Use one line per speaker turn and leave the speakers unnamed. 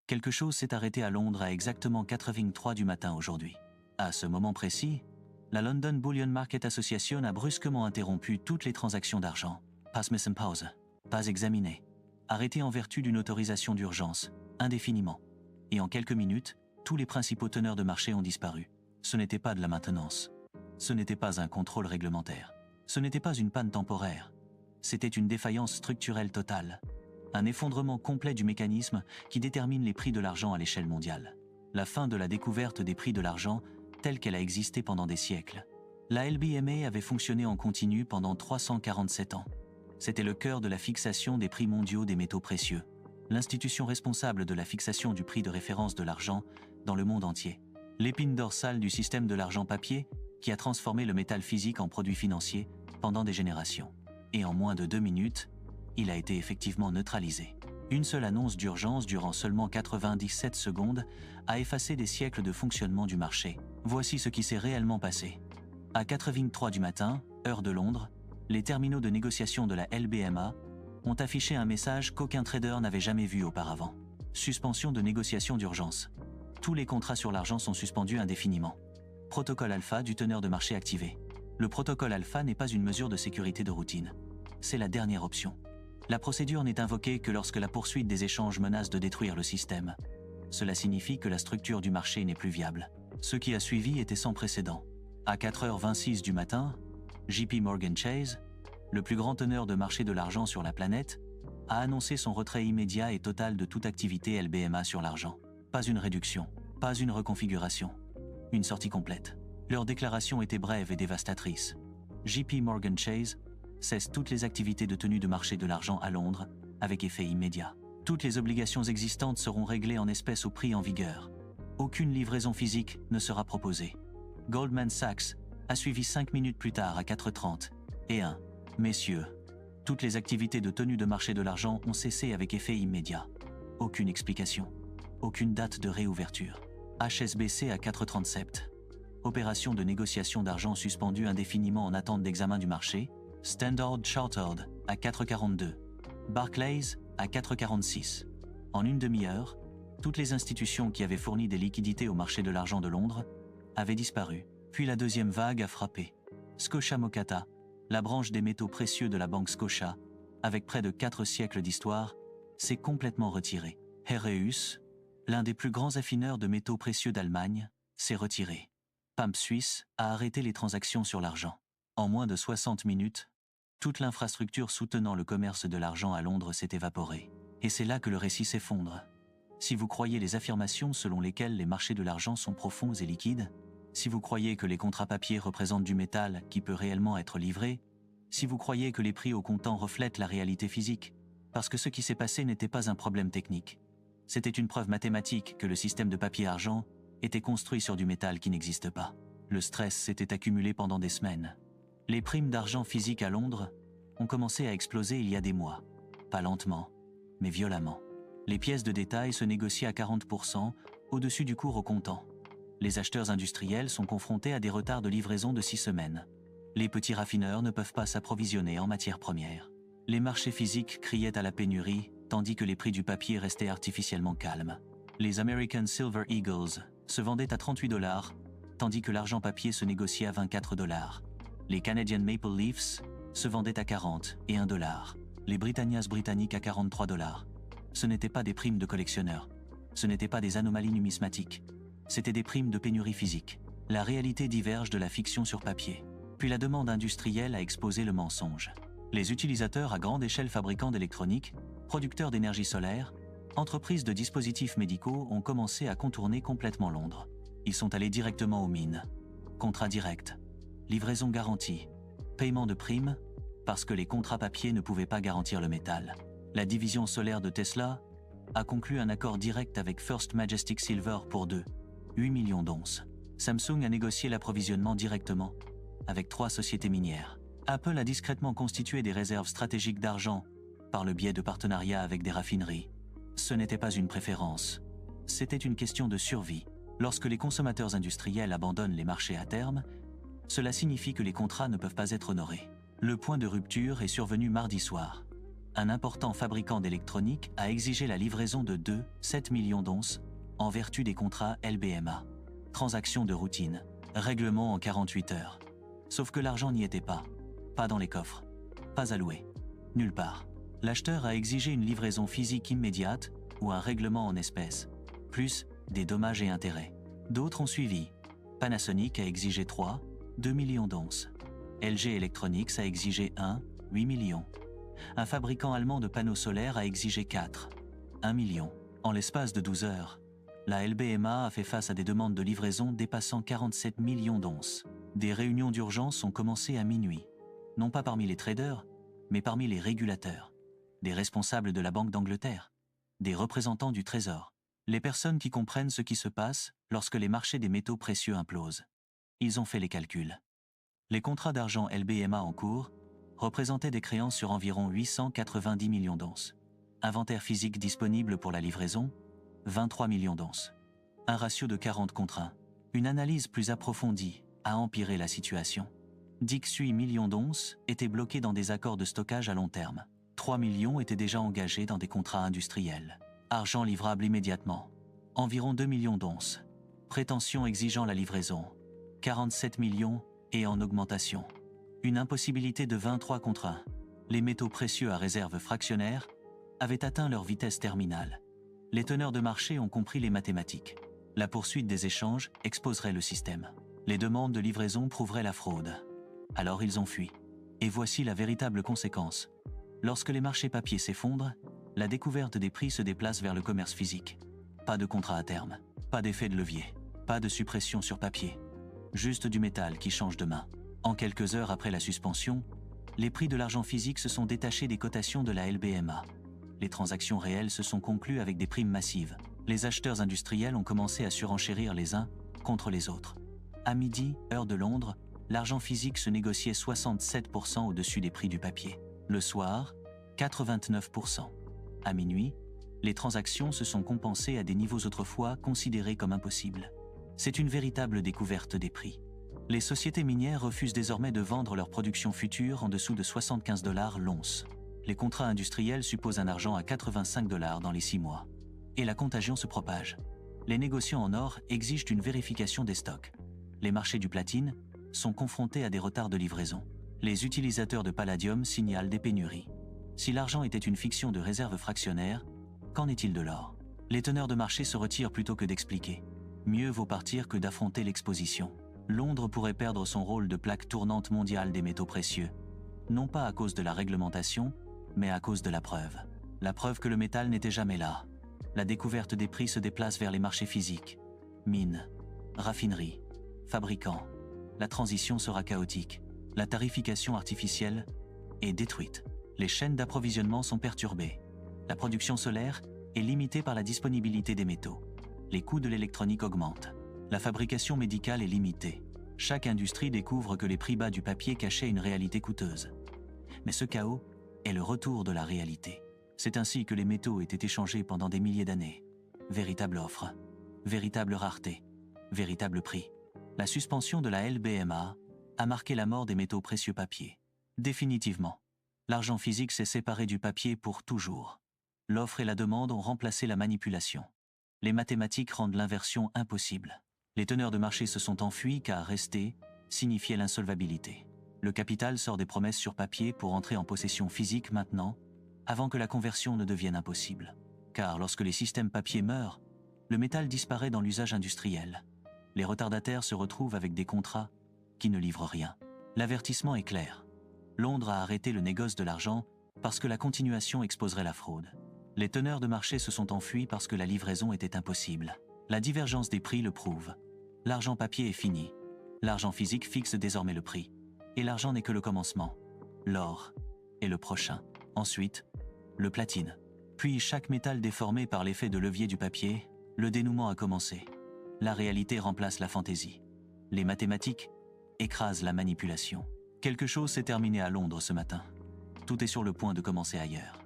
Quelque chose s'est arrêté à Londres à exactement 4h03 du matin aujourd'hui. À ce moment précis, la London Bullion Market Association a brusquement interrompu toutes les transactions d'argent. Pas mise en pause, pas examinées, arrêtées en vertu d'une autorisation d'urgence, indéfiniment. Et en quelques minutes, tous les principaux teneurs de marché ont disparu. Ce n'était pas de la maintenance. Ce n'était pas un contrôle réglementaire. Ce n'était pas une panne temporaire. C'était une défaillance structurelle totale. Un effondrement complet du mécanisme qui détermine les prix de l'argent à l'échelle mondiale. La fin de la découverte des prix de l'argent telle qu'elle a existé pendant des siècles. La LBMA avait fonctionné en continu pendant 347 ans. C'était le cœur de la fixation des prix mondiaux des métaux précieux, l'institution responsable de la fixation du prix de référence de l'argent dans le monde entier. L'épine dorsale du système de l'argent papier qui a transformé le métal physique en produit financier pendant des générations. Et en moins de 2 minutes, il a été effectivement neutralisé. Une seule annonce d'urgence durant seulement 97 secondes a effacé des siècles de fonctionnement du marché. Voici ce qui s'est réellement passé. À 4h03 du matin, heure de Londres, les terminaux de négociation de la LBMA ont affiché un message qu'aucun trader n'avait jamais vu auparavant. Suspension de négociation d'urgence. Tous les contrats sur l'argent sont suspendus indéfiniment. Protocole alpha du teneur de marché activé. Le protocole alpha n'est pas une mesure de sécurité de routine. C'est la dernière option. La procédure n'est invoquée que lorsque la poursuite des échanges menace de détruire le système. Cela signifie que la structure du marché n'est plus viable. Ce qui a suivi était sans précédent. À 4h26 du matin, JP Morgan Chase, le plus grand teneur de marché de l'argent sur la planète, a annoncé son retrait immédiat et total de toute activité LBMA sur l'argent. Pas une réduction, pas une reconfiguration, une sortie complète. Leur déclaration était brève et dévastatrice. JP Morgan Chase cesse toutes les activités de tenue de marché de l'argent à Londres, avec effet immédiat. Toutes les obligations existantes seront réglées en espèces au prix en vigueur. Aucune livraison physique ne sera proposée. Goldman Sachs a suivi 5 minutes plus tard à 4h30. Et messieurs, toutes les activités de tenue de marché de l'argent ont cessé avec effet immédiat. Aucune explication. Aucune date de réouverture. HSBC à 4h37. Opération de négociation d'argent suspendue indéfiniment en attente d'examen du marché. Standard Chartered à 4h42. Barclays à 4h46. En une demi-heure, toutes les institutions qui avaient fourni des liquidités au marché de l'argent de Londres avaient disparu. Puis la deuxième vague a frappé. Scotia Mocatta, la branche des métaux précieux de la banque Scotia, avec près de 4 siècles d'histoire, s'est complètement retirée. Heraeus, l'un des plus grands affineurs de métaux précieux d'Allemagne, s'est retiré. Pamp Suisse a arrêté les transactions sur l'argent. En moins de 60 minutes, toute l'infrastructure soutenant le commerce de l'argent à Londres s'est évaporée. Et c'est là que le récit s'effondre. Si vous croyez les affirmations selon lesquelles les marchés de l'argent sont profonds et liquides, si vous croyez que les contrats papier représentent du métal qui peut réellement être livré, si vous croyez que les prix au comptant reflètent la réalité physique, parce que ce qui s'est passé n'était pas un problème technique. C'était une preuve mathématique que le système de papier-argent était construit sur du métal qui n'existe pas. Le stress s'était accumulé pendant des semaines. Les primes d'argent physique à Londres ont commencé à exploser il y a des mois. Pas lentement, mais violemment. Les pièces de détail se négocient à 40% au-dessus du cours au comptant. Les acheteurs industriels sont confrontés à des retards de livraison de 6 semaines. Les petits raffineurs ne peuvent pas s'approvisionner en matières premières. Les marchés physiques criaient à la pénurie, tandis que les prix du papier restaient artificiellement calmes. Les American Silver Eagles se vendaient à $38, tandis que l'argent papier se négociait à $24. Les Canadian Maple Leafs se vendaient à 40 et $1. Les Britannias britanniques à $43. Ce n'étaient pas des primes de collectionneurs. Ce n'étaient pas des anomalies numismatiques. C'étaient des primes de pénurie physique. La réalité diverge de la fiction sur papier. Puis la demande industrielle a exposé le mensonge. Les utilisateurs à grande échelle fabricants d'électronique, producteurs d'énergie solaire, entreprises de dispositifs médicaux ont commencé à contourner complètement Londres. Ils sont allés directement aux mines. Contrats directs. Livraison garantie. Paiement de primes, parce que les contrats papier ne pouvaient pas garantir le métal. La division solaire de Tesla a conclu un accord direct avec First Majestic Silver pour 8 millions d'onces. Samsung a négocié l'approvisionnement directement avec 3 sociétés minières. Apple a discrètement constitué des réserves stratégiques d'argent par le biais de partenariats avec des raffineries. Ce n'était pas une préférence. C'était une question de survie. Lorsque les consommateurs industriels abandonnent les marchés à terme, cela signifie que les contrats ne peuvent pas être honorés. Le point de rupture est survenu mardi soir. Un important fabricant d'électronique a exigé la livraison de 2,7 millions d'onces en vertu des contrats LBMA. Transaction de routine, règlement en 48 heures. Sauf que l'argent n'y était pas. Pas dans les coffres. Pas alloué. Nulle part. L'acheteur a exigé une livraison physique immédiate ou un règlement en espèces, plus des dommages et intérêts. D'autres ont suivi. Panasonic a exigé 2 millions d'onces. LG Electronics a exigé 8 millions. Un fabricant allemand de panneaux solaires a exigé 1 million. En l'espace de 12 heures, la LBMA a fait face à des demandes de livraison dépassant 47 millions d'onces. Des réunions d'urgence ont commencé à minuit. Non pas parmi les traders, mais parmi les régulateurs, des responsables de la Banque d'Angleterre, des représentants du Trésor, les personnes qui comprennent ce qui se passe lorsque les marchés des métaux précieux implosent. Ils ont fait les calculs. Les contrats d'argent LBMA en cours représentaient des créances sur environ 890 millions d'onces. Inventaire physique disponible pour la livraison, 23 millions d'onces. Un ratio de 40 contre 1. Une analyse plus approfondie a empiré la situation. 18 millions d'onces étaient bloqués dans des accords de stockage à long terme. 3 millions étaient déjà engagés dans des contrats industriels. Argent livrable immédiatement. Environ 2 millions d'onces. Prétention exigeant la livraison. 47 millions et en augmentation. Une impossibilité de 23 contre 1. Les métaux précieux à réserve fractionnaire avaient atteint leur vitesse terminale. Les teneurs de marché ont compris les mathématiques. La poursuite des échanges exposerait le système. Les demandes de livraison prouveraient la fraude. Alors ils ont fui. Et voici la véritable conséquence. Lorsque les marchés papier s'effondrent, la découverte des prix se déplace vers le commerce physique. Pas de contrat à terme, pas d'effet de levier, pas de suppression sur papier. Juste du métal qui change de main. En quelques heures après la suspension, les prix de l'argent physique se sont détachés des cotations de la LBMA. Les transactions réelles se sont conclues avec des primes massives. Les acheteurs industriels ont commencé à surenchérir les uns contre les autres. À midi, heure de Londres, l'argent physique se négociait 67% au-dessus des prix du papier. Le soir, 89%. À minuit, les transactions se sont compensées à des niveaux autrefois considérés comme impossibles. C'est une véritable découverte des prix. Les sociétés minières refusent désormais de vendre leur production future en dessous de 75 $ l'once. Les contrats industriels supposent un argent à 85 $ dans les 6 mois. Et la contagion se propage. Les négociants en or exigent une vérification des stocks. Les marchés du platine sont confrontés à des retards de livraison. Les utilisateurs de palladium signalent des pénuries. Si l'argent était une fiction de réserve fractionnaire, qu'en est-il de l'or? Les teneurs de marché se retirent plutôt que d'expliquer. Mieux vaut partir que d'affronter l'exposition. Londres pourrait perdre son rôle de plaque tournante mondiale des métaux précieux. Non pas à cause de la réglementation, mais à cause de la preuve. La preuve que le métal n'était jamais là. La découverte des prix se déplace vers les marchés physiques. Mines, raffineries, fabricants. La transition sera chaotique. La tarification artificielle est détruite. Les chaînes d'approvisionnement sont perturbées. La production solaire est limitée par la disponibilité des métaux. Les coûts de l'électronique augmentent. La fabrication médicale est limitée. Chaque industrie découvre que les prix bas du papier cachaient une réalité coûteuse. Mais ce chaos est le retour de la réalité. C'est ainsi que les métaux étaient échangés pendant des milliers d'années. Véritable offre, véritable rareté, véritable prix. La suspension de la LBMA a marqué la mort des métaux précieux papier. Définitivement, l'argent physique s'est séparé du papier pour toujours. L'offre et la demande ont remplacé la manipulation. Les mathématiques rendent l'inversion impossible. Les teneurs de marché se sont enfuis car rester signifiait l'insolvabilité. Le capital sort des promesses sur papier pour entrer en possession physique maintenant, avant que la conversion ne devienne impossible. Car lorsque les systèmes papier meurent, le métal disparaît dans l'usage industriel. Les retardataires se retrouvent avec des contrats qui ne livrent rien. L'avertissement est clair. Londres a arrêté le négoce de l'argent parce que la continuation exposerait la fraude. Les teneurs de marché se sont enfuis parce que la livraison était impossible. La divergence des prix le prouve. L'argent papier est fini. L'argent physique fixe désormais le prix. Et l'argent n'est que le commencement. L'or est le prochain. Ensuite, le platine. Puis chaque métal déformé par l'effet de levier du papier, le dénouement a commencé. La réalité remplace la fantaisie. Les mathématiques écrasent la manipulation. Quelque chose s'est terminé à Londres ce matin. Tout est sur le point de commencer ailleurs.